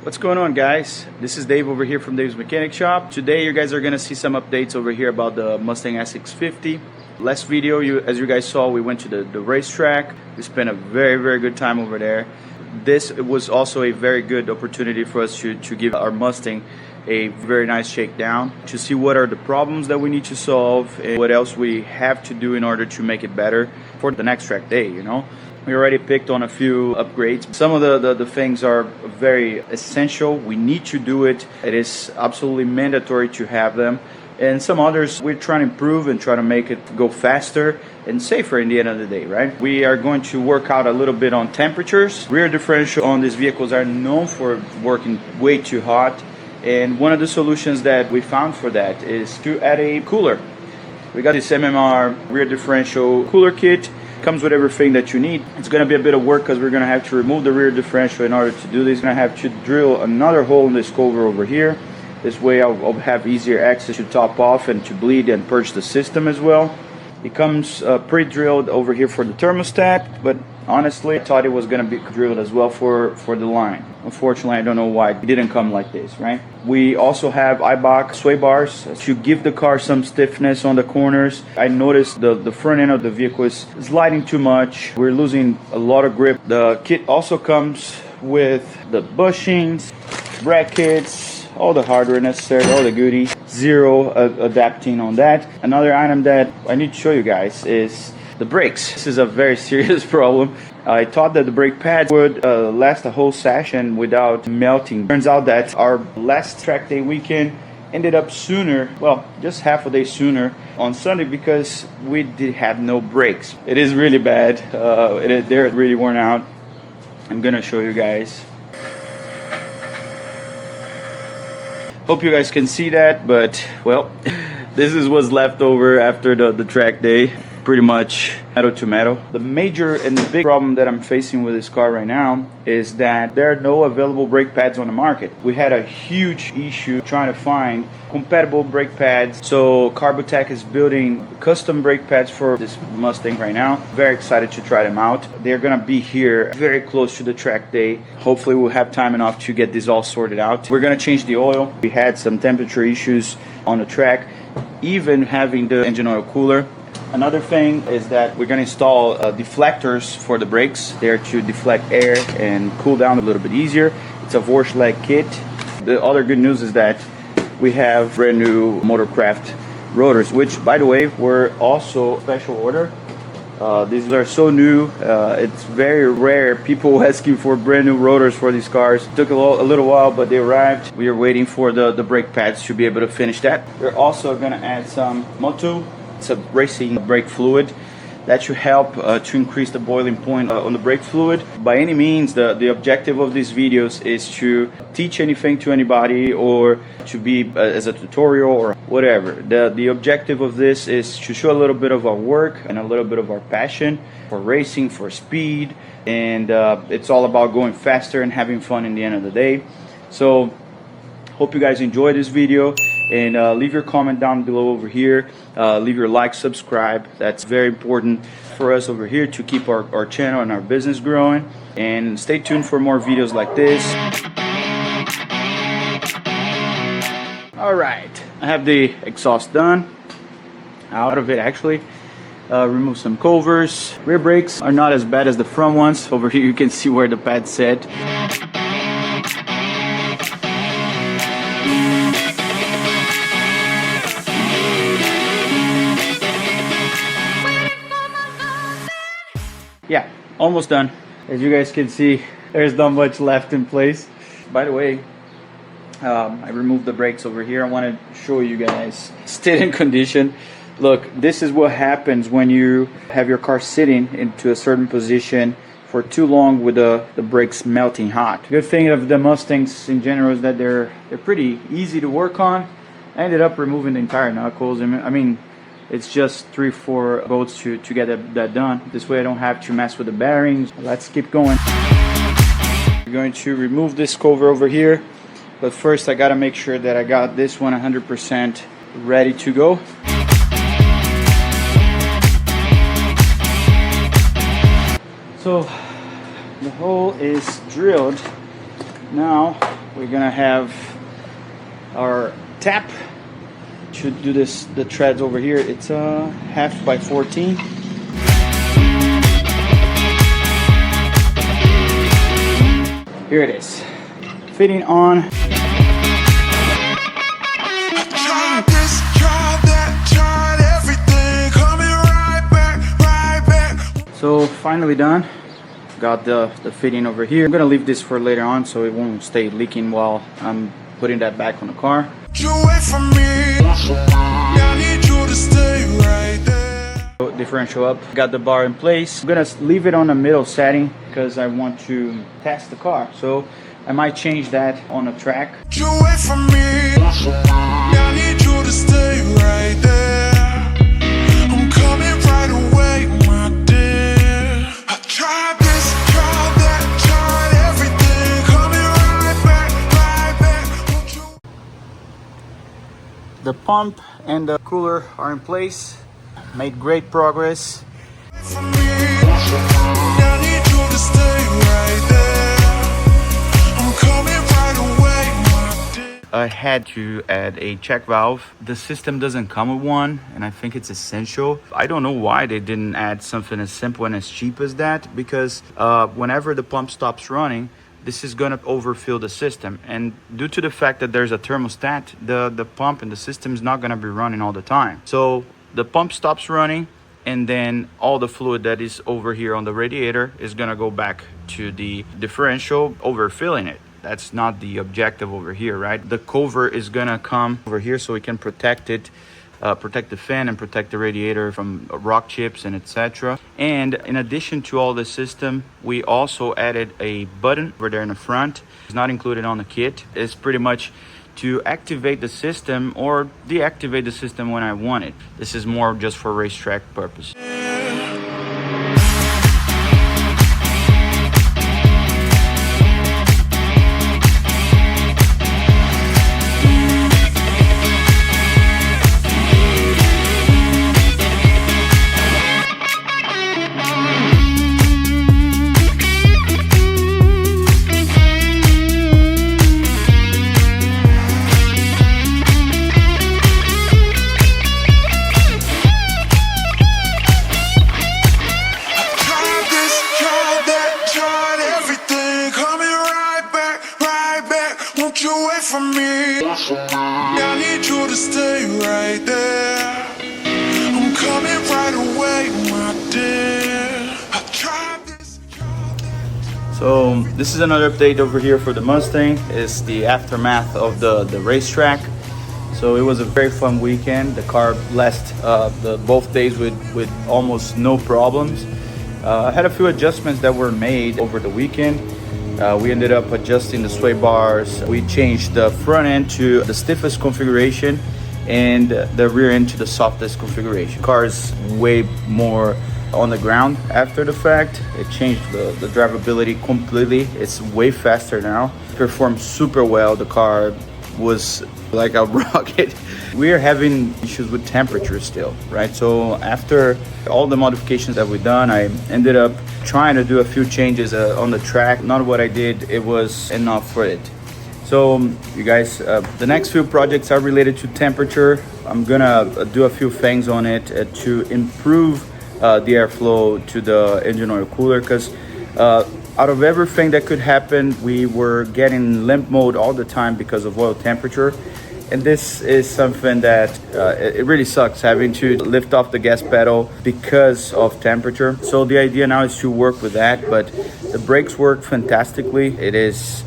What's going on, guys? This is Dave over here from Dave's Mechanic Shop. Today you guys are gonna see some updates over here about the Mustang S650. Last video, as you guys saw, we went to the racetrack. We spent a very good time over there. This was also a very good opportunity for us to give our Mustang a very nice shakedown, to see what are the problems that we need to solve and what else we have to do in order to make it better for the next track day, you know. We already picked on a few upgrades. Some of the things are very essential. We need to do it. It is absolutely mandatory to have them. And some others we're trying to improve and try to make it go faster and safer in the end of the day, right? We are going to work out a little bit on temperatures. Rear differential on these vehicles are known for working way too hot. And one of the solutions that we found for that is to add a cooler. We got this MMR rear differential cooler kit. Comes with everything that you need. It's going to be a bit of work because we're going to have to remove the rear differential in order to do this. We're going to have to drill another hole in this cover over here. This way I'll have easier access to top off and to bleed and purge the system as well. It comes pre-drilled over here for the thermostat, but honestly I thought it was going to be drilled as well for the line. Unfortunately, I don't know why it didn't come like this, right? We also have iBox sway bars to give the car some stiffness on the corners. I noticed the front end of the vehicle is sliding too much. We're losing a lot of grip. The kit also comes with the bushings, brackets, all the hardware necessary, all the goodies. Zero adapting on that. Another item that I need to show you guys is the brakes. This is a very serious problem. I thought that the brake pads would last a whole session without melting. Turns out that our last track day weekend ended up sooner, well, just half a day sooner on Sunday because we did have no brakes. It is really bad. They're really worn out. I'm gonna show you guys. Hope you guys can see that, but well, this is what's left over after the track day. Pretty much metal to metal. The major and the big problem that I'm facing with this car right now is that there are no available brake pads on the market. We had a huge issue trying to find compatible brake pads, so Carbotech is building custom brake pads for this Mustang right now. Very excited to try them out. They're gonna be here very close to the track day. Hopefully we'll have time enough to get this all sorted out. We're gonna change the oil. We had some temperature issues on the track, even having the engine oil cooler. Another thing is that we're going to install deflectors for the brakes. They're to deflect air and cool down a little bit easier. It's a Vorschlag kit. The other good news is that we have brand new Motorcraft rotors, which by the way were also special order. These are so new. It's very rare people asking for brand new rotors for these cars. It took a little while, but they arrived. We are waiting for the brake pads to be able to finish that. We're also going to add some Motu. It's a racing brake fluid that should help to increase the boiling point on the brake fluid. By any means, the objective of these videos is to teach anything to anybody or to be as a tutorial or whatever. The objective of this is to show a little bit of our work and a little bit of our passion for racing, for speed, and it's all about going faster and having fun in the end of the day. So hope you guys enjoyed this video. And leave your comment down below over here. Leave your like, subscribe. That's very important for us over here to keep our channel and our business growing. And stay tuned for more videos like this. Alright, I have the exhaust done. Out of it actually. Remove some covers. Rear brakes are not as bad as the front ones. Over here you can see where the pad set. Yeah, almost done. As you guys can see, there's not much left in place. By the way, I removed the brakes over here. I want to show you guys still in condition. Look, this is what happens when you have your car sitting into a certain position for too long with the brakes melting hot. Good thing of the Mustangs in general is that they're pretty easy to work on. I ended up removing the entire knuckles. I mean, it's just 3-4 bolts to get that done. This way I don't have to mess with the bearings. Let's keep going. I'm going to remove this cover over here, but first I gotta make sure that I got this one 100% ready to go. So the hole is drilled. Now we're gonna have our tap. Should do this, the treads over here. It's a 1/2 by 14. Here it is. Fitting on. So finally done. Got the fitting over here. I'm gonna leave this for later on so it won't stay leaking while I'm putting that back on the car. Differential up. Got the bar in place. I'm gonna leave it on the middle setting because I want to test the car. So I might change that on the track. The pump and the cooler are in place. Made great progress. I had to add a check valve. The system doesn't come with one, and I think it's essential. I don't know why they didn't add something as simple and as cheap as that, because whenever the pump stops running, this is gonna overfill the system, and due to the fact that there's a thermostat, the pump and the system is not gonna be running all the time. So the pump stops running, and then all the fluid that is over here on the radiator is gonna go back to the differential, overfilling it. That's not the objective over here, right? The cover is gonna come over here so we can protect it, protect the fan and protect the radiator from rock chips and etc. And in addition to all the system, we also added a button over there in the front. It's not included on the kit. It's pretty much to activate the system or deactivate the system when I want it. This is more just for racetrack purposes. From me, I need you to stay right there. I'm coming right away, my dear. I tried this. So this is another update over here for the Mustang. It's the aftermath of the racetrack. So it was a very fun weekend. The car lasted both days with almost no problems. I had a few adjustments that were made over the weekend. We ended up adjusting the sway bars. We changed the front end to the stiffest configuration and the rear end to the softest configuration. The car is way more on the ground after the fact. It changed the drivability completely. It's way faster now. It performed super well. The car was like a rocket. We are having issues with temperature still, right? So after all the modifications that we've done, I ended up trying to do a few changes on the track. Not what I did, it was enough for it. So you guys, the next few projects are related to temperature. I'm gonna do a few things on it to improve the airflow to the engine oil cooler, because out of everything that could happen, we were getting limp mode all the time because of oil temperature. And this is something that it really sucks, having to lift off the gas pedal because of temperature. So the idea now is to work with that, but the brakes work fantastically. It is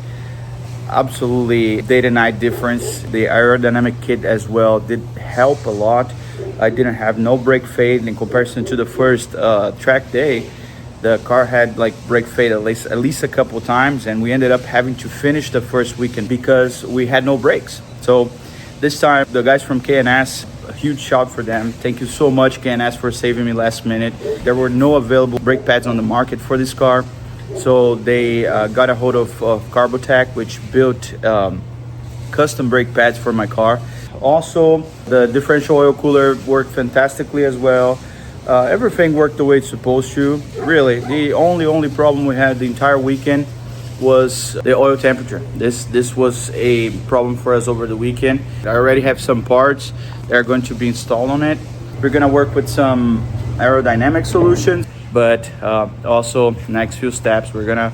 absolutely day to night difference. The aerodynamic kit as well did help a lot. I didn't have no brake fade in comparison to the first track day. The car had like brake fade at least a couple times, and we ended up having to finish the first weekend because we had no brakes. So this time, the guys from K&S, a huge shout for them. Thank you so much, K&S, for saving me last minute. There were no available brake pads on the market for this car. So they got a hold of Carbotech, which built custom brake pads for my car. Also, the differential oil cooler worked fantastically as well. Everything worked the way it's supposed to. Really, the only problem we had the entire weekend was the oil temperature. This was a problem for us over the weekend. I already have some parts that are going to be installed on it. We're gonna work with some aerodynamic solutions, but also next few steps we're gonna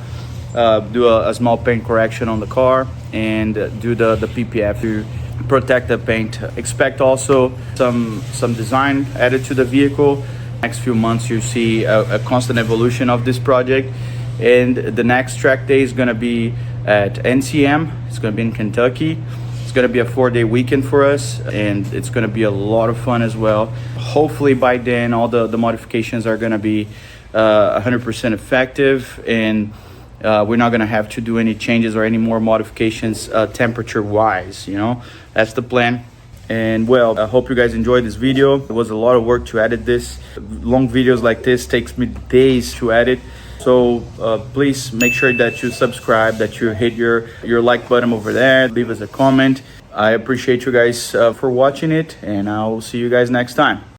do a small paint correction on the car and do the PPF to protect the paint. Expect also some design added to the vehicle. Next few months you see a constant evolution of this project. And the next track day is gonna be at NCM. It's gonna be in Kentucky. It's gonna be a 4-day weekend for us, and it's gonna be a lot of fun as well. Hopefully by then all the modifications are gonna be 100% effective, and we're not gonna have to do any changes or any more modifications temperature wise, you know. That's the plan. And well, I hope you guys enjoyed this video. It was a lot of work to edit this. Long videos like this takes me days to edit. So please make sure that you subscribe, that you hit your like button over there, leave us a comment. I appreciate you guys for watching it, and I'll see you guys next time.